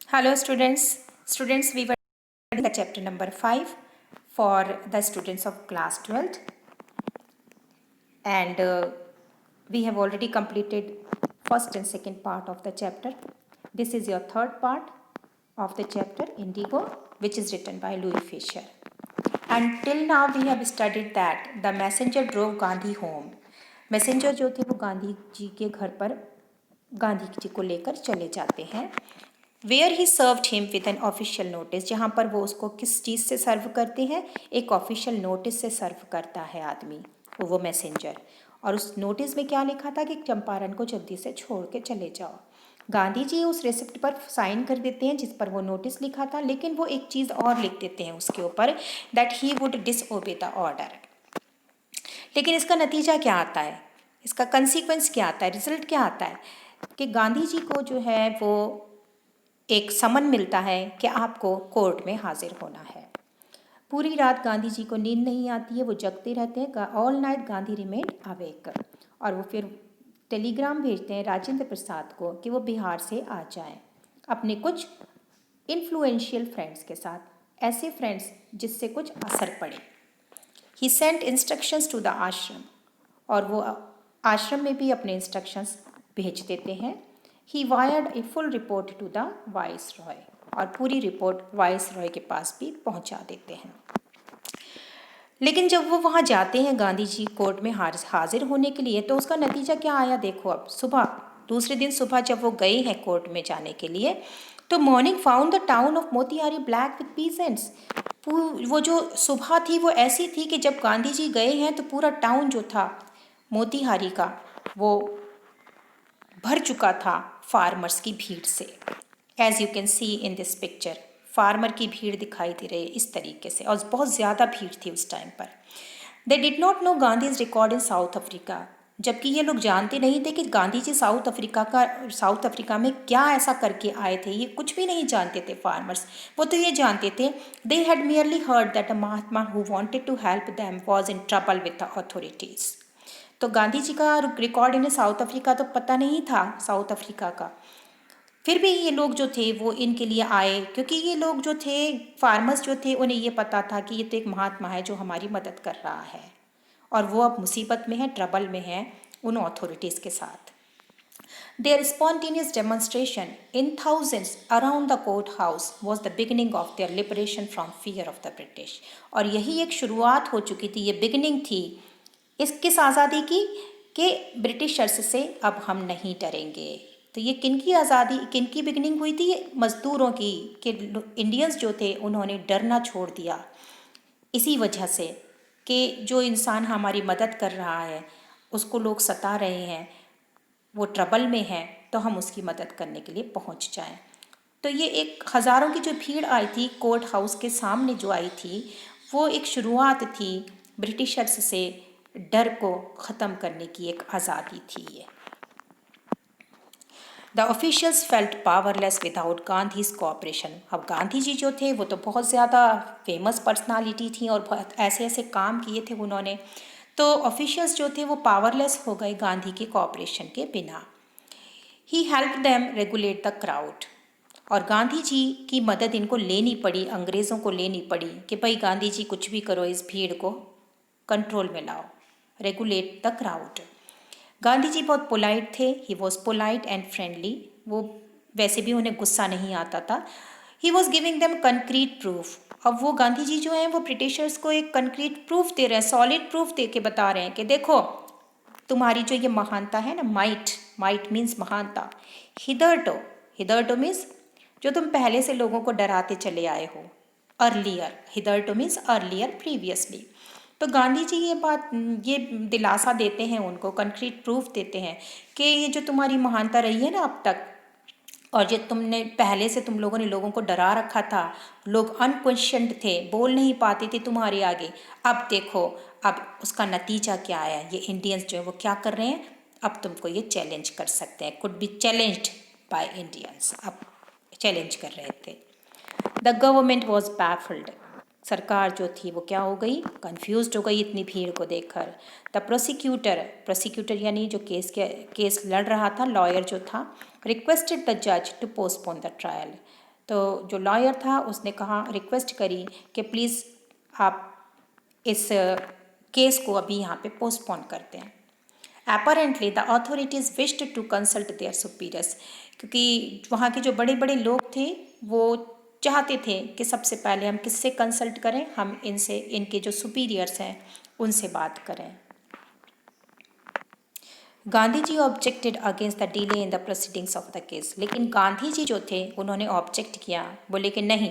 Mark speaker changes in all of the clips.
Speaker 1: Hello students. Students, we were studying the chapter number 5 for the students of class 12th, and we have already completed first and second part of the chapter. This is your third part of the chapter Indigo, which is written by Louis Fisher. And till now we have studied that the messenger drove Gandhi home. Messenger जो थे वो गांधी जी के घर पर गांधी जी को लेकर चले जाते हैं. Where he served him with an official notice, जहाँ पर वो उसको किस चीज़ से सर्व करते हैं, एक ऑफिशियल नोटिस से सर्व करता है आदमी, वो मैसेंजर. और उस नोटिस में क्या लिखा था कि चंपारण को जल्दी से छोड़ के चले जाओ. गांधी जी उस रेसिप्ट पर साइन कर देते हैं जिस पर वो नोटिस लिखा था, लेकिन वो एक चीज़ और लिख देते हैं उसके ऊपर, that he would disobey the order. लेकिन इसका नतीजा क्या आता है, इसका कंसिक्वेंस क्या आता है, रिजल्ट क्या आता है कि गांधी जी को जो है वो एक समन मिलता है कि आपको कोर्ट में हाजिर होना है. पूरी रात गांधी जी को नींद नहीं आती है, वो जगते रहते हैं. All night Gandhi remained awake. और वो फिर टेलीग्राम भेजते हैं राजेंद्र प्रसाद को कि वो बिहार से आ जाएं अपने कुछ इन्फ्लुएंशियल फ्रेंड्स के साथ, ऐसे फ्रेंड्स जिससे कुछ असर पड़े. ही सेंट इंस्ट्रक्शंस टू द आश्रम, और वो आश्रम में भी अपने इंस्ट्रक्शंस भेज देते हैं. He wired a full report to the viceroy, और पूरी रिपोर्ट वाइस रॉय के पास भी पहुंचा देते हैं. लेकिन जब वो वहाँ जाते हैं गांधी जी कोर्ट में हाजिर होने के लिए, तो उसका नतीजा क्या आया देखो. अब सुबह, दूसरे दिन सुबह जब वो गए हैं कोर्ट में जाने के लिए, तो morning found the town of Motihari black with peasants. वो जो सुबह थी वो ऐसी थी कि जब गांधी जी गए हैं तो पूरा टाउन जो था मोतिहारी का वो भर चुका था फार्मर्स की भीड़ से. As you can see in this picture, farmer की भीड़ दिखाई दे रही है इस तरीके से, और बहुत ज़्यादा भीड़ थी उस टाइम पर. They did not know Gandhi's record in south Africa, जबकि ये लोग जानते नहीं थे कि गांधी जी साउथ अफ्रीका में क्या ऐसा करके आए थे. ये कुछ भी नहीं जानते थे फार्मर्स. वो तो ये जानते थे, they had merely heard that a Mahatma who wanted to help them was in trouble with the authorities. तो गांधी जी का रिकॉर्ड इन्हें साउथ अफ्रीका तो पता नहीं था, साउथ अफ्रीका का. फिर भी ये लोग जो थे वो इनके लिए आए, क्योंकि ये लोग जो थे फार्मर्स जो थे उन्हें ये पता था कि ये तो एक महात्मा है जो हमारी मदद कर रहा है, और वो अब मुसीबत में है, ट्रबल में है उन अथॉरिटीज़ के साथ. Their spontaneous demonstration in thousands around the courthouse was the beginning of their liberation from fear of the British. और यही एक शुरुआत हो चुकी थी, ये बिगिनिंग थी इस किस आज़ादी की, कि ब्रिटिशर्स से अब हम नहीं डरेंगे. तो ये किनकी आज़ादी, किनकी बिगिनिंग हुई थी, ये मज़दूरों की, कि इंडियंस जो थे उन्होंने डरना छोड़ दिया इसी वजह से कि जो इंसान हमारी मदद कर रहा है उसको लोग सता रहे हैं, वो ट्रबल में है, तो हम उसकी मदद करने के लिए पहुंच जाएं. तो ये एक हज़ारों की जो भीड़ आई थी कोर्ट हाउस के सामने जो आई थी, वो एक शुरुआत थी ब्रिटिशर्स से डर को ख़त्म करने की, एक आज़ादी थी ये. The officials felt powerless without Gandhi's cooperation. अब गांधी जी जो थे वो तो बहुत ज़्यादा फेमस पर्सनालिटी थी और बहुत ऐसे ऐसे काम किए थे उन्होंने, तो ऑफिशियल्स जो थे वो पावरलेस हो गए गांधी के कोऑपरेशन के बिना. He help them regulate the crowd, और गांधी जी की मदद इनको लेनी पड़ी, अंग्रेज़ों को लेनी पड़ी कि भाई गांधी जी कुछ भी करो, इस भीड़ को कंट्रोल में लाओ, regulate the crowd. Gandhi ji बहुत पोलाइट थे, he was polite and friendly. वो वैसे भी उन्हें गुस्सा नहीं आता था. He was giving them concrete proof. अब वो गांधी जी जो हैं वो ब्रिटिशर्स को एक कंक्रीट प्रूफ दे रहे हैं, सॉलिड प्रूफ दे के बता रहे हैं कि देखो तुम्हारी जो ये महानता है ना, माइट मीन्स महानता. हिदर्टो मीन्स जो तुम पहले से लोगों को डराते चले आए हो. हिदर्टो मीन्स अर्लियर, प्रीवियसली. तो गांधी जी ये दिलासा देते हैं उनको, कंक्रीट प्रूफ देते हैं कि ये जो तुम्हारी महानता रही है ना अब तक, और जो तुमने पहले से तुम लोगों ने लोगों को डरा रखा था, लोग अनक्वेश्चन्ड थे, बोल नहीं पाते थे तुम्हारे आगे, अब देखो अब उसका नतीजा क्या आया. ये इंडियंस जो है वो क्या कर रहे हैं, अब तुमको ये चैलेंज कर सकते हैं, could be challenged by Indians. अब चैलेंज कर रहे थे. The government was baffled. सरकार जो थी वो क्या हो गई, कंफ्यूज्ड हो गई इतनी भीड़ को देखकर. द प्रोसिक्यूटर यानी जो केस लड़ रहा था, लॉयर जो था, रिक्वेस्टेड द जज टू पोस्टपोन द ट्रायल. तो जो लॉयर था उसने कहा, रिक्वेस्ट करी कि प्लीज़ आप इस केस को अभी यहाँ पे पोस्टपोन करते हैं। Apparently the authorities wished to consult their superiors, क्योंकि वहाँ के जो बड़े बड़े लोग थे वो चाहते थे कि सबसे पहले हम किससे कंसल्ट करें, हम इनसे, इनके जो सुपीरियर्स हैं उनसे बात करें। Gandhi ji objected against the delay in the proceedings of the case, लेकिन गांधी जी जो थे उन्होंने ऑब्जेक्ट किया, बोले कि नहीं,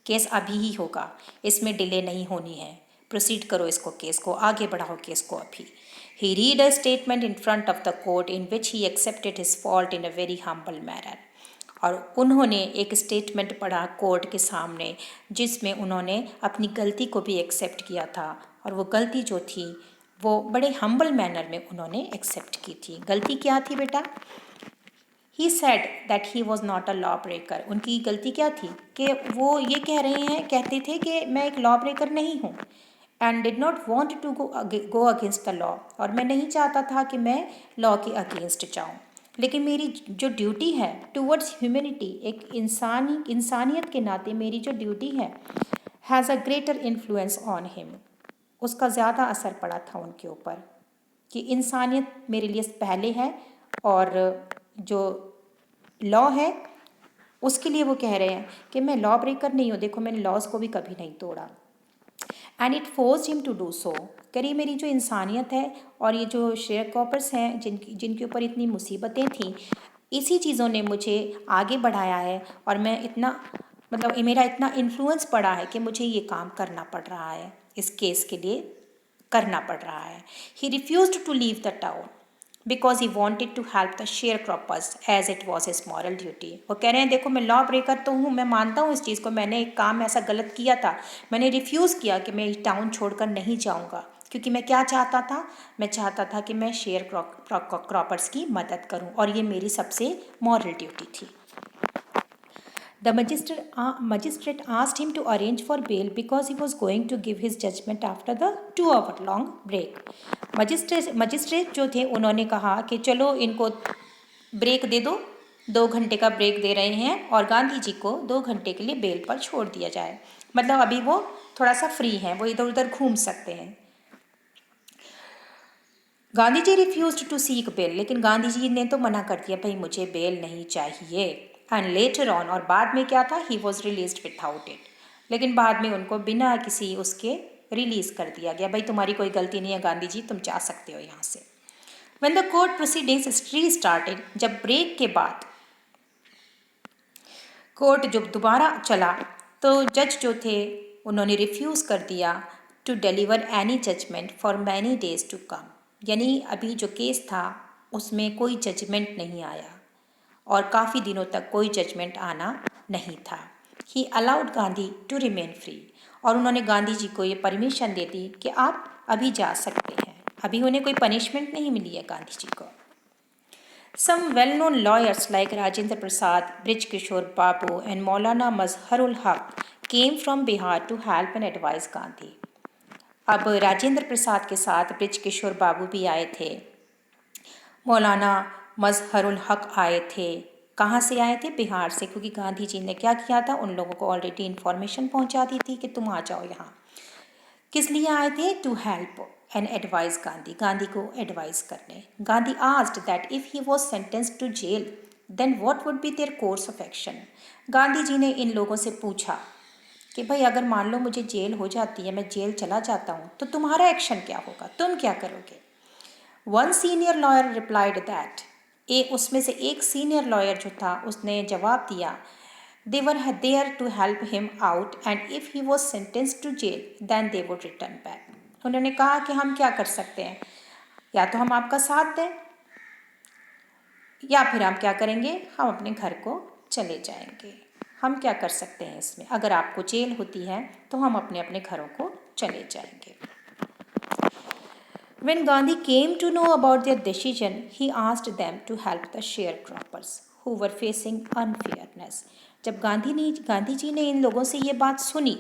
Speaker 1: केस अभी ही होगा, इसमें डिले नहीं होनी है, प्रोसीड करो इसको, केस को आगे बढ़ाओ, केस को अभी। He read a statement in front of the court in which he accepted his fault in a very humble manner. और उन्होंने एक स्टेटमेंट पढ़ा कोर्ट के सामने जिसमें उन्होंने अपनी गलती को भी एक्सेप्ट किया था, और वो गलती जो थी वो बड़े हम्बल मैनर में उन्होंने एक्सेप्ट की थी। गलती क्या थी बेटा? He said that he was not a law breaker. उनकी गलती क्या थी कि वो ये कह रहे हैं, कहते थे कि मैं एक लॉ ब्रेकर नहीं हूँ, and did not want to go against the law, और मैं नहीं चाहता था कि मैं लॉ के अगेंस्ट जाऊँ, लेकिन मेरी जो ड्यूटी है टूवर्ड्स ह्यूमैनिटी, एक इंसानियत के नाते मेरी जो ड्यूटी है, has a greater influence on him, उसका ज़्यादा असर पड़ा था उनके ऊपर, कि इंसानियत मेरे लिए पहले है और जो लॉ है उसके लिए वो कह रहे हैं कि मैं लॉ ब्रेकर नहीं हूँ, देखो मैंने लॉज को भी कभी नहीं तोड़ा। And it force him to do so, करिए मेरी जो इंसानियत है और ये जो शेयर कॉपर्स हैं जिनके ऊपर इतनी मुसीबतें थी, इसी चीज़ों ने मुझे आगे बढ़ाया है, और मैं इतना, मतलब मेरा इतना इन्फ्लुएंस पड़ा है कि मुझे ये काम करना पड़ रहा है, इस केस के लिए करना पड़ रहा है। He refused to leave the town because he wanted to help the sharecroppers as it was his moral duty. वो कह रहे हैं देखो मैं लॉ ब्रेकर तो हूँ, मैं मानता हूँ इस चीज़ को, मैंने एक काम ऐसा गलत किया था, मैंने रिफ्यूज़ किया कि मैं टाउन छोड़कर नहीं जाऊँगा, क्योंकि मैं क्या चाहता था, मैं चाहता था कि मैं शेयर क्रॉपर्स की मदद करूँ, और ये मेरी सबसे मॉरल ड्यूटी थी। The magistrate asked him to arrange for bail because he was going to give his judgment after the 2-hour long break. Magistrate जो थे उन्होंने कहा कि चलो इनको ब्रेक दे दो, 2 घंटे का ब्रेक दे रहे हैं, और गांधी जी को 2 घंटे के लिए बेल पर छोड़ दिया जाए, मतलब अभी वो थोड़ा सा फ्री हैं, वो इधर उधर घूम सकते हैं। Gandhi ji refused to seek bell, लेकिन गांधी जी ने तो मना कर दिया, भाई मुझे बेल नहीं चाहिए। एंड लेटर ऑन, और बाद में क्या था, he was released without it, लेकिन बाद में उनको बिना किसी उसके रिलीज़ कर दिया गया, भाई तुम्हारी कोई गलती नहीं है गांधी जी, तुम जा सकते हो यहाँ से। When the court proceedings restarted, जब ब्रेक के बाद कोर्ट जब दोबारा चला तो जज जो थे उन्होंने रिफ्यूज़ कर दिया to deliver any judgement for many days to come, यानी अभी जो केस था उसमें कोई जजमेंट नहीं आया, और काफ़ी दिनों तक कोई जजमेंट आना नहीं था। He allowed Gandhi to remain free, और उन्होंने गांधी जी को ये परमिशन दे दी कि आप अभी जा सकते हैं, अभी उन्हें कोई पनिशमेंट नहीं मिली है गांधी जी को। Some well-known lawyers like Rajendra Prasad, Brij Kishore Babu and Maulana Mazharul Haq came from Bihar to help and advise Gandhi. अब राजेंद्र प्रसाद के साथ ब्रिज किशोर बाबू भी आए थे, मौलाना मजहरुल हक आए थे। कहाँ से आए थे? बिहार से, क्योंकि गांधी जी ने क्या किया था, उन लोगों को ऑलरेडी इन्फॉर्मेशन पहुँचा दी थी कि तुम आ जाओ यहाँ। किस लिए आए थे? To help and advise Gandhi, Gandhi को एडवाइस करने। Gandhi asked that if he was sentenced to jail then what would be their course of action. Gandhi ji ने इन लोगों से पूछा कि भाई अगर मान लो मुझे जेल हो जाती है, मैं जेल चला जाता हूँ, तो तुम्हारा एक्शन क्या होगा, तुम क्या करोगे? One senior lawyer replied that, उसमें से एक सीनियर लॉयर जो था उसने जवाब दिया, they were there to help him out and if he was sentenced to jail then they would return back. उन्होंने कहा कि हम क्या कर सकते हैं, या तो हम आपका साथ दें या फिर हम क्या करेंगे, हम अपने घर को चले जाएंगे। हम क्या कर सकते हैं इसमें, अगर आपको जेल होती है तो हम अपने अपने घरों को चले जाएंगे। When Gandhi came to know about their decision, he asked them to help the sharecroppers who were facing unfairness. जब गांधी जी ने इन लोगों से ये बात सुनी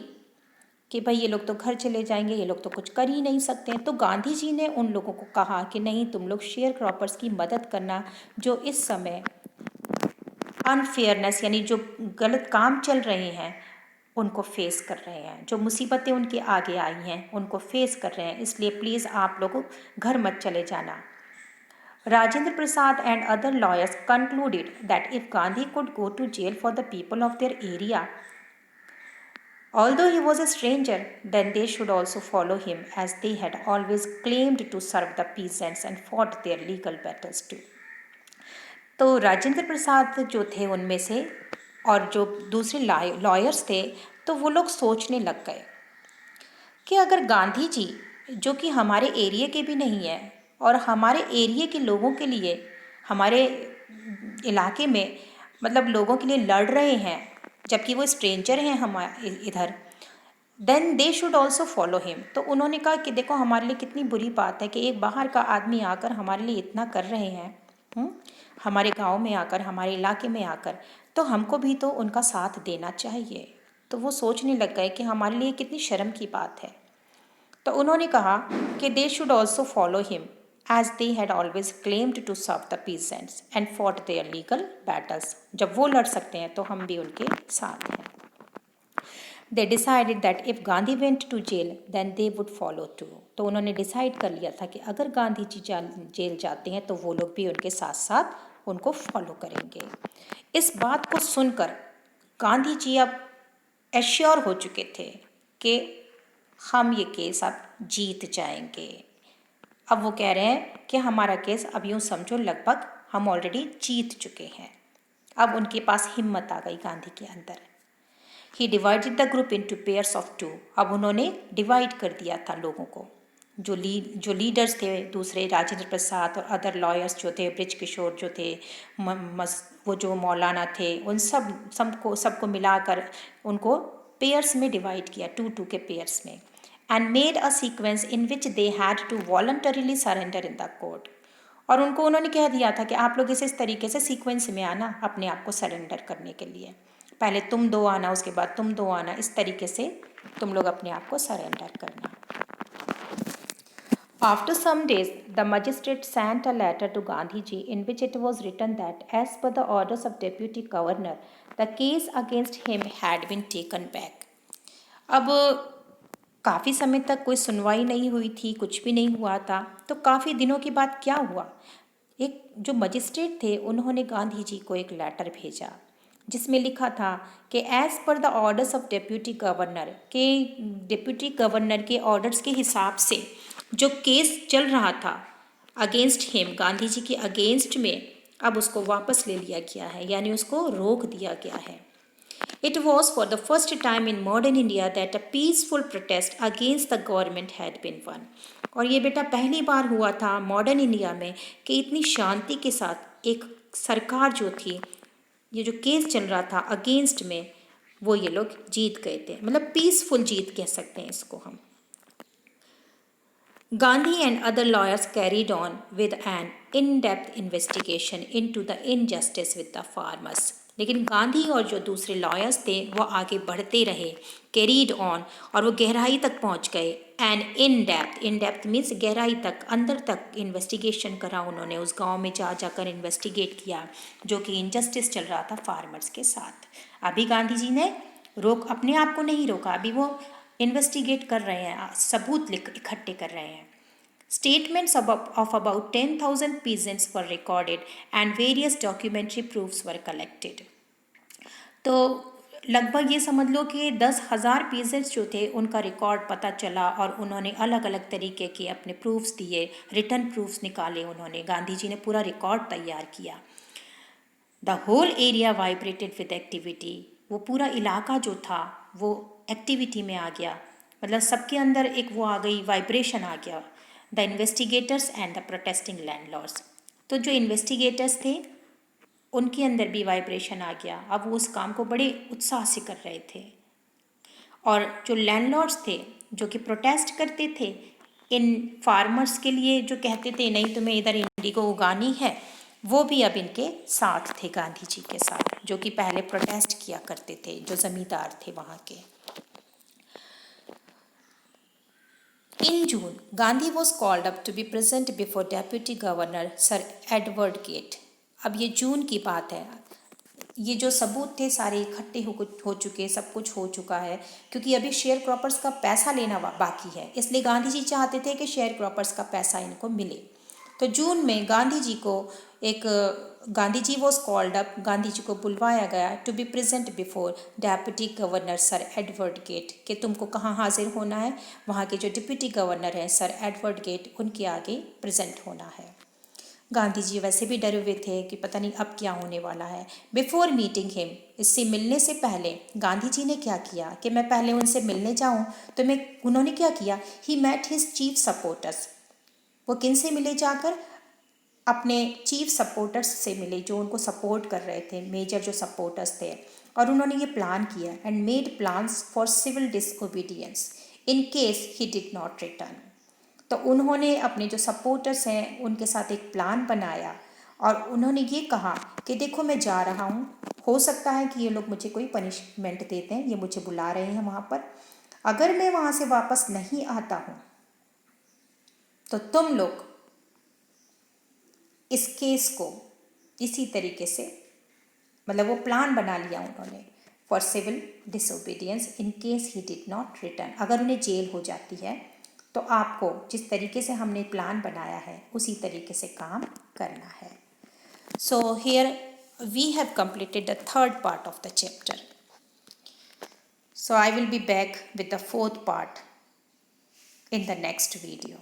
Speaker 1: कि भाई ये लोग तो घर चले जाएंगे, ये लोग तो कुछ कर ही नहीं सकते हैं, तो गांधी जी ने उन लोगों को कहा कि नहीं, तुम लोग शेयर क्रॉपर्स की मदद करना जो इस समय अनफेयरनेस यानी जो गलत काम चल रहे हैं उनको फेस कर रहे हैं, जो मुसीबतें उनके आगे आई हैं उनको फेस कर रहे हैं, इसलिए प्लीज़ आप लोग घर मत चले जाना। Rajendra Prasad and other lawyers concluded that if Gandhi could go to jail for the people of their area, although he was a stranger, then they should also follow him as they had always claimed to serve the peasants and fought their legal battles too. तो राजेंद्र प्रसाद जो थे उनमें से और जो दूसरे lawyers थे, तो वो लोग सोचने लग गए कि अगर गांधी जी जो कि हमारे एरिया के भी नहीं है और हमारे एरिया के लोगों के लिए, हमारे इलाके में मतलब लोगों के लिए लड़ रहे हैं, जबकि वो स्ट्रेंजर हैं हमारे इधर, then they should also follow him. तो उन्होंने कहा कि देखो हमारे लिए कितनी बुरी बात है कि एक बाहर का आदमी आकर हमारे लिए इतना कर रहे हैं, हमारे गांव में आकर, हमारे इलाके में आकर, तो हमको भी तो उनका साथ देना चाहिए। तो वो सोचने लग गए कि हमारे लिए कितनी शर्म की बात है। तो उन्होंने कहा कि they should also follow him as they had always claimed to serve the peasants and fought their legal battles. जब वो लड़ सकते हैं तो हम भी उनके साथ हैं। They decided that if Gandhi went to jail then they would follow too. तो उन्होंने डिसाइड कर लिया था कि अगर गांधी जी जेल जाते हैं तो वो लोग भी उनके साथ साथ उनको फॉलो करेंगे। इस बात को सुनकर गांधी जी अब एश्योर हो चुके थे कि हम ये केस अब जीत जाएंगे। अब वो कह रहे हैं कि हमारा केस अब यूँ समझो लगभग हम ऑलरेडी जीत चुके हैं। अब उनके पास हिम्मत आ गई गांधी के अंदर। He divided the group into pairs of 2। अब उन्होंने डिवाइड कर दिया था लोगों को, जो लीडर्स थे दूसरे, राजेंद्र प्रसाद और अदर लॉयर्स जो थे, ब्रिज किशोर जो थे, वो जो मौलाना थे, उन सबको मिलाकर उनको पेयर्स में डिवाइड किया, 2-2 के पेयर्स में, and made a sequence in which they had to voluntarily surrender in the court. और उनको उन्होंने कह दिया था कि आप लोग इस तरीके से सीक्वेंस में आना अपने आप को सरेंडर करने के लिए, पहले तुम दो आना, उसके बाद तुम दो आना, इस तरीके से तुम लोग अपने आप को सरेंडर करना। After some days, the magistrate sent a letter to Gandhi ji in which it was written that, as per the orders of Deputy Governor, the case against him had been taken back. अब काफ़ी समय तक कोई सुनवाई नहीं हुई थी, कुछ भी नहीं हुआ था। तो काफ़ी दिनों के बाद क्या हुआ, एक जो मजिस्ट्रेट थे उन्होंने गांधी जी को एक लेटर भेजा जिसमें लिखा था कि as per the orders of deputy governor, के डिप्यूटी गवर्नर के ऑर्डर्स के हिसाब से जो केस चल रहा था अगेंस्ट हिम, गांधी जी के अगेंस्ट में, अब उसको वापस ले लिया गया है, यानी उसको रोक दिया गया है। It was for the first time in modern India that a peaceful protest against the government had been won. और ये बेटा पहली बार हुआ था मॉडर्न इंडिया में कि इतनी शांति के साथ एक सरकार जो थी, ये जो केस चल रहा था अगेंस्ट में, वो ये लोग जीत गए थे। मतलब पीसफुल जीत कह सकते हैं इसको हम। Gandhi and other lawyers carried on with an in-depth investigation into the injustice with the farmers. लेकिन गांधी और जो दूसरे लॉयर्स थे वो आगे बढ़ते रहे, कैरीड ऑन, और वो गहराई तक पहुंच गए। एंड इन डेप्थ मीन्स गहराई तक, अंदर तक इन्वेस्टिगेशन करा उन्होंने, उस गांव में जाकर इन्वेस्टिगेट किया जो कि इनजस्टिस चल रहा था फार्मर्स के साथ। अभी गांधी जी ने अपने आप को नहीं रोका, अभी वो इन्वेस्टिगेट कर रहे हैं, सबूत इकट्ठे कर रहे हैं। Statements of about 10,000 peasants were recorded and various documentary proofs were collected. तो लगभग ये समझ लो कि 10,000 पीजेंट्स जो थे उनका रिकॉर्ड पता चला और उन्होंने अलग अलग तरीके के अपने प्रूफ्स दिए, रिटर्न प्रूफ्स निकाले उन्होंने। गांधी जी ने पूरा रिकॉर्ड तैयार किया। The whole area vibrated with activity. वो पूरा इलाका जो था वो एक्टिविटी में आ गया, मतलब सबके अंदर एक वो आ गई, वाइब्रेशन आ गया। The investigators and the protesting landlords. तो जो इन्वेस्टिगेटर्स थे उनके अंदर भी वाइब्रेशन आ गया, अब वो उस काम को बड़े उत्साह से कर रहे थे। और जो लैंडलॉर्ड्स थे जो कि प्रोटेस्ट करते थे इन फार्मर्स के लिए, जो कहते थे नहीं तुम्हें इधर इंडिगो उगानी है, वो भी अब इनके साथ थे, गांधी जी के साथ, जो कि पहले प्रोटेस्ट किया करते थे, जो जमींदार थे वहाँ के। In June, Gandhi was called up to be present before Deputy Governor Sir Edward Gate. अब ये जून की बात है, ये जो सबूत थे सारे इकट्ठे हो चुके, सब कुछ हो चुका है, क्योंकि अभी शेयर क्रॉपर्स का पैसा लेना बाकी है, इसलिए गांधी जी चाहते थे कि शेयर क्रॉपर्स का पैसा इनको मिले। तो जून में गांधी जी को Gandhi ji was called up, Gandhi ji को बुलवाया गया to be present before deputy governor sir Edward Gait, कि तुमको कहाँ हाजिर होना है, वहाँ के जो डिप्टी गवर्नर हैं सर एडवर्ड गेट, उनके आगे प्रेजेंट होना है। गांधी जी वैसे भी डरे हुए थे कि पता नहीं अब क्या होने वाला है। बिफोर मीटिंग हिम, इससे मिलने से पहले गांधी जी ने क्या किया कि मैं पहले उनसे मिलने जाऊं, तो उन्होंने क्या किया, he met his chief supporters. वो किन से मिले जाकर, अपने चीफ सपोर्टर्स से मिले जो उनको सपोर्ट कर रहे थे, मेजर जो सपोर्टर्स थे, और उन्होंने ये प्लान किया and made plans for civil disobedience in case he did not return. तो उन्होंने अपने जो सपोर्टर्स हैं उनके साथ एक प्लान बनाया और उन्होंने ये कहा कि देखो मैं जा रहा हूँ, हो सकता है कि ये लोग मुझे कोई पनिशमेंट देते हैं, ये मुझे बुला रहे हैं वहाँ पर, अगर मैं वहाँ से वापस नहीं आता हूँ तो तुम लोग इस केस को इसी तरीके से, मतलब वो प्लान बना लिया उन्होंने for civil disobedience in case he did not return, अगर उन्हें जेल हो जाती है तो आपको जिस तरीके से हमने प्लान बनाया है उसी तरीके से काम करना है। So here we have completed the third part of the chapter. So I will be back with the fourth part in the next video.